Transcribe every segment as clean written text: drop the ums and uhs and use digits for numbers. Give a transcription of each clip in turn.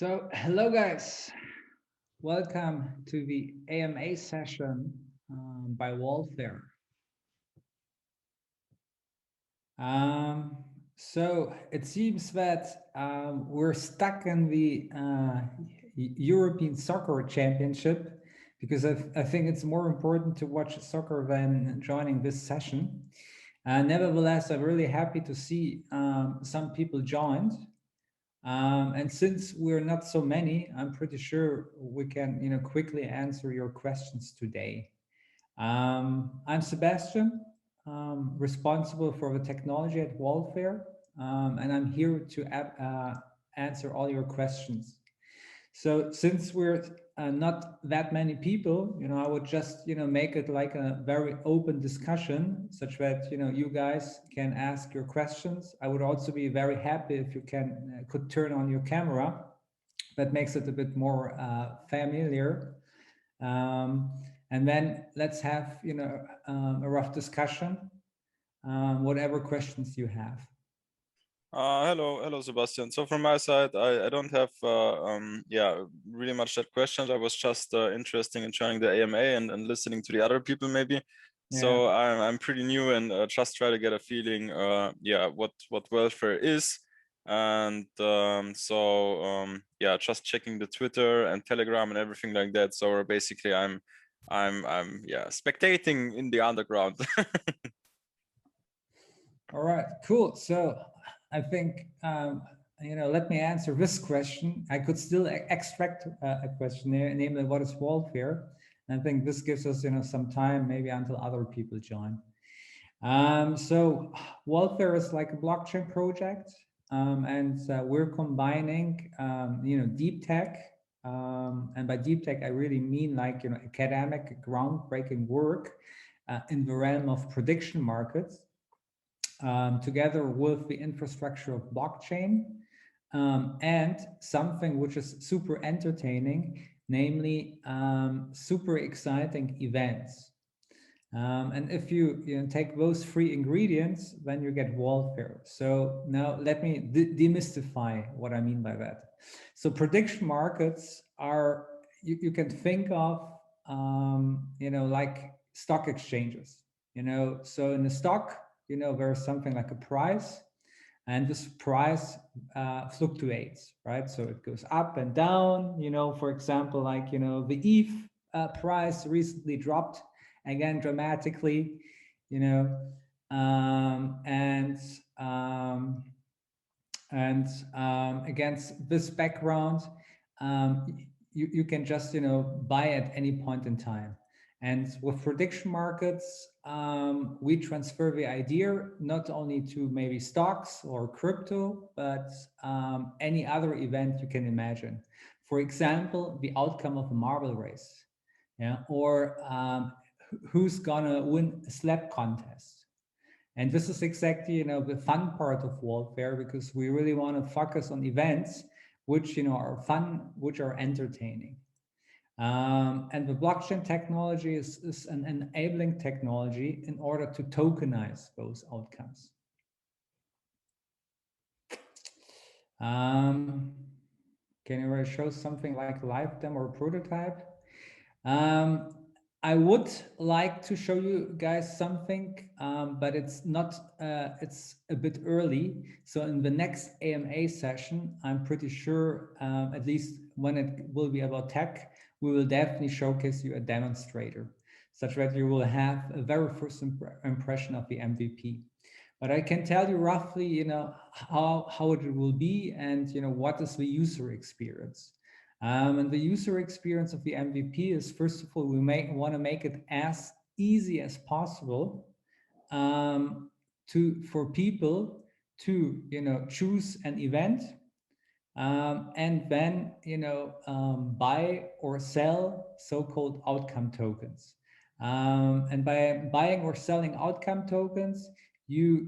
So, hello guys, welcome to the AMA session by Wallfair. Um, so it seems that we're stuck in the European Soccer Championship because I think it's more important to watch soccer than joining this session. Nevertheless, I'm really happy to see some people joined. And since we're not so many, I'm pretty sure we can, quickly answer your questions today. I'm Sebastian, responsible for the technology at Wallfair, and I'm here to answer all your questions. So since we're not that many people, I would just, make it like a very open discussion such that, you guys can ask your questions. I would also be very happy if you could turn on your camera. That makes it a bit more familiar. Um, and then let's have, a rough discussion, whatever questions you have. Hello, Sebastian. So from my side, I don't have really much that questions. I was just interested in joining the AMA and listening to the other people maybe. Yeah. So I'm pretty new and just try to get a feeling what welfare is. And just checking the Twitter and Telegram and everything like that. So basically I'm spectating in the underground. All right, cool. So I think, let me answer this question. I could still extract a questionnaire, namely what is Wallfair? And I think this gives us, some time maybe until other people join. So Wallfair is like a blockchain project, and we're combining, deep tech. And by deep tech, I really mean like, academic groundbreaking work in the realm of prediction markets. Together with the infrastructure of blockchain, and something which is super entertaining, namely super exciting events. And if you take those three ingredients, then you get Wallfair. So now let me demystify what I mean by that. So prediction markets are, you can think of, like stock exchanges, so in the stock, there's something like a price, and this price fluctuates, right? So it goes up and down, for example, like, the ETH price recently dropped again dramatically, and against this background, you can just, buy at any point in time. And with prediction markets, we transfer the idea not only to maybe stocks or crypto, but any other event you can imagine. For example, the outcome of a marble race, or who's gonna win a slap contest. And this is exactly, the fun part of Wallfair, because we really want to focus on events which, are fun, which are entertaining. And the blockchain technology is an enabling technology in order to tokenize those outcomes. Can you show something like live demo or prototype? I would like to show you guys something, but it's not, it's a bit early. So in the next AMA session, I'm pretty sure, at least when it will be about tech, we will definitely showcase you a demonstrator, such that you will have a very first impression of the MVP. But I can tell you roughly, how it will be, and, what is the user experience. And the user experience of the MVP is, first of all, we want to make it as easy as possible for people to, choose an event, and then, buy or sell so-called outcome tokens. And by buying or selling outcome tokens, you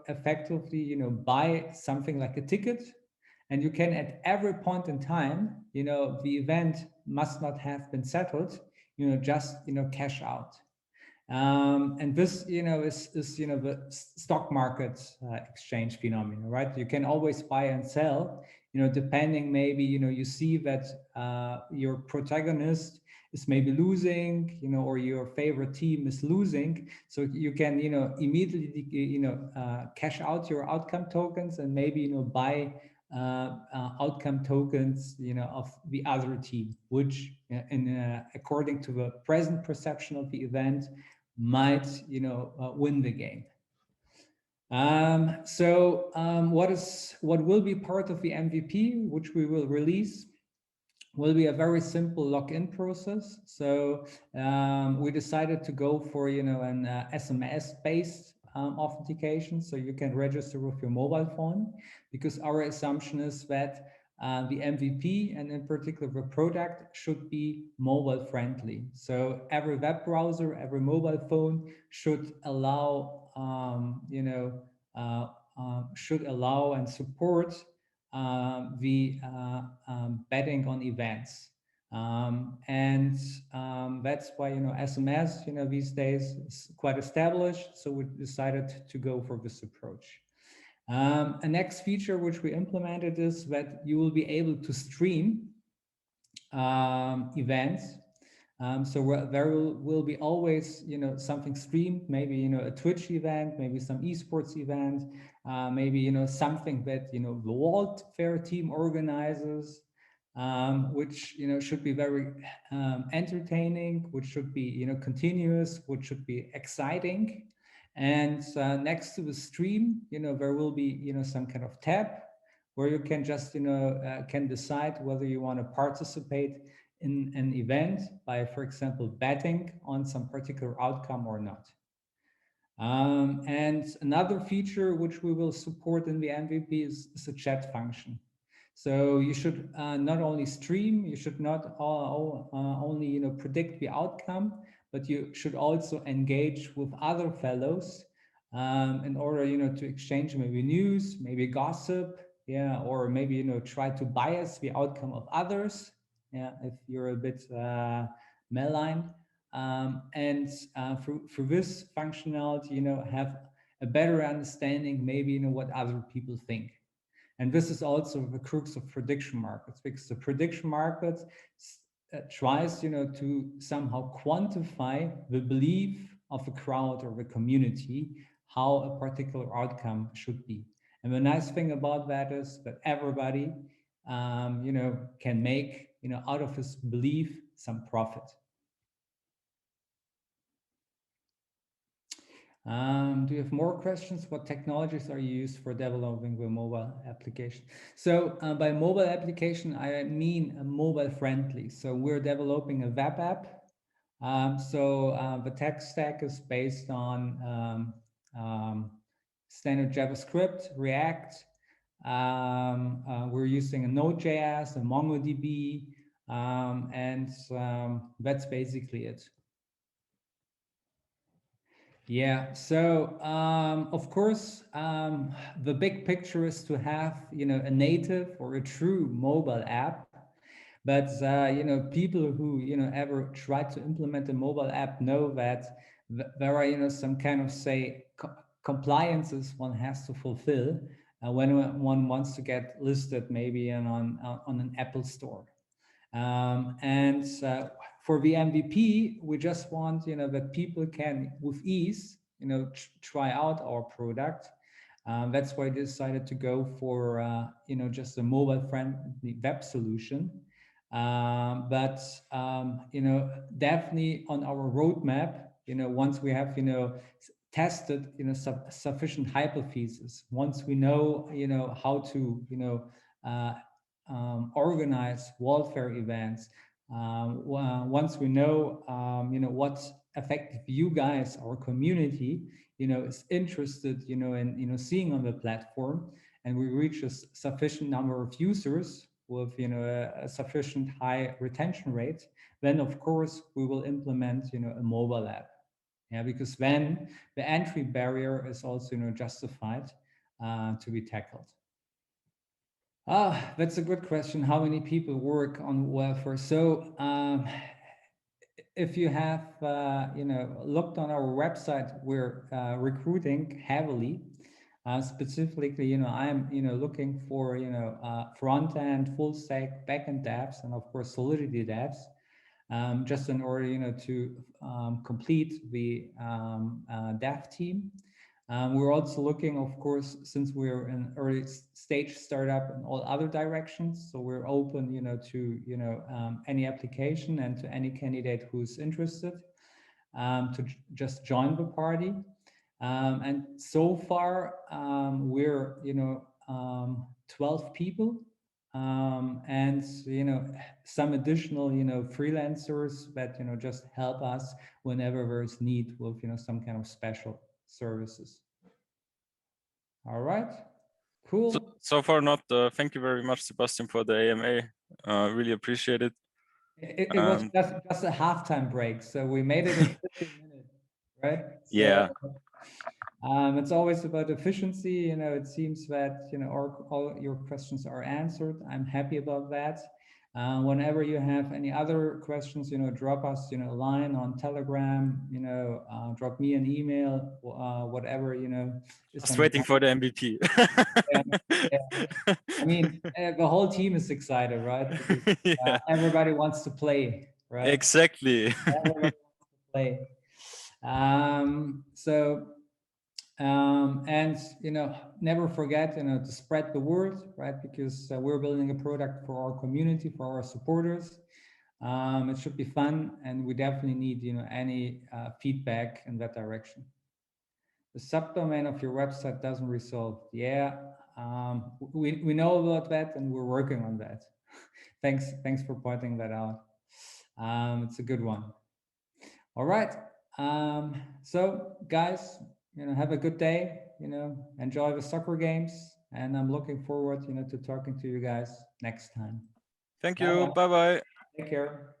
effectively, buy something like a ticket. And you can, at every point in time, the event must not have been settled, just, cash out. And this, is the stock market exchange phenomenon, right? You can always buy and sell, depending, maybe, you see that your protagonist is maybe losing, or your favorite team is losing. So you can, immediately, cash out your outcome tokens, and maybe, buy outcome tokens, of the other team, which, according to the present perception of the event, might, win the game. What will be part of the MVP, which we will release, will be a very simple login process. So we decided to go for, an SMS based authentication, so you can register with your mobile phone, because our assumption is that the MVP, and in particular the product, should be mobile friendly. So every web browser, every mobile phone should allow, should allow and support the betting on events. And that's why, SMS, these days is quite established. So we decided to go for this approach. A next feature which we implemented is that you will be able to stream events. So there will be always, something streamed, maybe, a Twitch event, maybe some esports event, maybe, something that, the Wallfair team organizes, which, should be very entertaining, which should be, continuous, which should be exciting. And next to the stream, there will be, some kind of tab where you can just, can decide whether you want to participate in an event by, for example, betting on some particular outcome or not. And another feature which we will support in the MVP is a chat function. So you should not only stream, you should not only, predict the outcome, but you should also engage with other fellows in order, to exchange maybe news, maybe gossip, yeah, or maybe, try to bias the outcome of others, yeah, if you're a bit malign. And for this functionality, have a better understanding, maybe, what other people think. And this is also the crux of prediction markets, because the prediction market tries, to somehow quantify the belief of a crowd or the community, how a particular outcome should be. And the nice thing about that is that everybody, can make, out of his belief some profit. Do you have more questions? What technologies are used for developing the mobile application? So by mobile application, I mean mobile friendly. So we're developing a web app. The tech stack is based on standard JavaScript, React. We're using a Node.js, a MongoDB, and that's basically it. Yeah, so of course, the big picture is to have, a native or a true mobile app. But people who, ever try to implement a mobile app know that there are, some kind of, say, compliances one has to fulfill when one wants to get listed, maybe on an Apple store. And for the MVP, we just want, that people can with ease, try out our product. That's why I decided to go for, just a mobile friendly web solution. But definitely on our roadmap, once we have, tested, sufficient hypotheses, once we know, how to, organize Wallfair events, once we know, what effective you guys, our community, is interested, in, seeing on the platform, and we reach a sufficient number of users with, a sufficient high retention rate, then of course we will implement, a mobile app. Yeah, because then the entry barrier is also, justified to be tackled. That's a good question. How many people work on welfare? So if you have, looked on our website, we're recruiting heavily. Specifically, I'm, looking for, front end, full stack, backend devs, and of course Solidity devs, just in order, to complete the dev team. We're also looking, of course, since we're an early stage startup, in all other directions. So we're open, to any application and to any candidate who's interested to just join the party. And so far, we're 12 people, and some additional freelancers that just help us whenever there's need with some kind of special services. All right, cool. So far not. Thank you very much, Sebastian, for the AMA. Really appreciate it. It was just a halftime break, so we made it in 15 minutes, right? So, yeah. It's always about efficiency. It seems that all your questions are answered. I'm happy about that. Whenever you have any other questions, drop us a line on Telegram. Drop me an email. Whatever Just waiting for the MVP. yeah. I mean, the whole team is excited, right? Because everybody wants to play, right? Exactly. Everybody wants to play. And never forget to spread the word, right? Because we're building a product for our community, for our supporters. It should be fun, and we definitely need any feedback in that direction. The subdomain of your website doesn't resolve. Yeah, we know about that, and we're working on that. Thanks for pointing that out. It's a good one. All right. So guys, have a good day. Enjoy the soccer games, and I'm looking forward, to talking to you guys next time. Thank you. Bye bye. Take care.